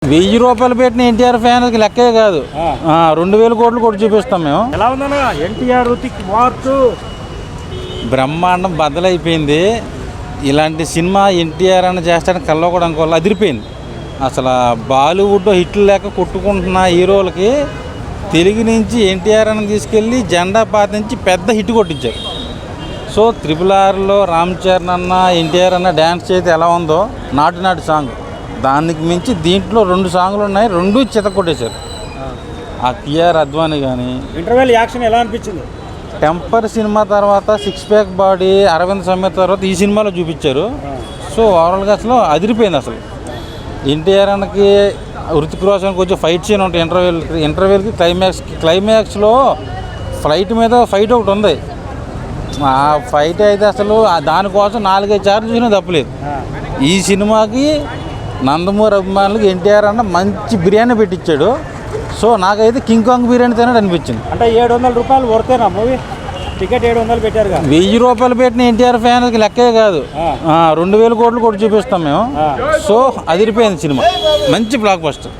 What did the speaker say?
రూపాయలు పెట్టిన ఎన్టీఆర్ ఫ్యాన్కి లెక్కే కాదు. 2000 కోట్లు కొట్టి చూపిస్తాం మేము. ఎలా ఉందన్న ఎన్టీఆర్ వార్తు బ్రహ్మాండం బద్దలైపోయింది. ఇలాంటి సినిమా ఎన్టీఆర్ అని చేస్తాడని కల్లో కూడా అనుకోవాలి. అదిరిపోయింది అసలు. బాలీవుడ్ హిట్లు లేక కొట్టుకుంటున్న హీరోలకి తెలుగు నుంచి ఎన్టీఆర్ అని తీసుకెళ్ళి జెండా పాతించి పెద్ద హిట్ కొట్టించారు. సో RRRలో రామ్ చరణ్ అన్న ఎన్టీఆర్ అన్న డ్యాన్స్ చేస్తే ఎలా ఉందో నాటు సాంగ్, దానికి మించి దీంట్లో 2 సాంగ్లు ఉన్నాయి, 2 చిత కొట్టేశారు. ఆ KR అద్వానీ కానీ ఇంటర్వెల్ యాక్షన్ ఎలా అనిపించింది? టెంపర్ సినిమా తర్వాత 6 ప్యాక్ బాడీ అరవింద్ సమేత తర్వాత ఈ సినిమాలో చూపించారు. సో ఓవరాల్గా అసలు అదిరిపోయింది. అసలు ఎన్టీఆర్ అన్నకి హృతిక్ రోషన్కి కొంచెం ఫైట్ సీన్ ఉంటాయి. ఇంటర్వెల్కి క్లైమాక్స్లో ఫ్లైట్ మీద ఫైట్ ఒకటి ఉంది. ఆ ఫైట్ అయితే అసలు దానికోసం 4-5 సార్లు చూసినా తప్పలేదు. ఈ సినిమాకి నందమూరి అభిమానులకు ఎన్టీఆర్ అన్న మంచి బిర్యానీ పెట్టించాడు. సో నాకైతే కింగ్ కాంగ్ బిర్యానీ తినట్టు అనిపించింది. అంటే 700 రూపాయలు వర్తేనా మూవీ? టికెట్ 700 పెట్టారు. 1000 రూపాయలు పెట్టిన ఎన్టీఆర్ ఫ్యాన్కి లెక్కే కాదు. 2000 కోట్లు కొట్టి చూపిస్తాం మేము. సో అదిరిపోయింది సినిమా, మంచి బ్లాక్ బస్టర్.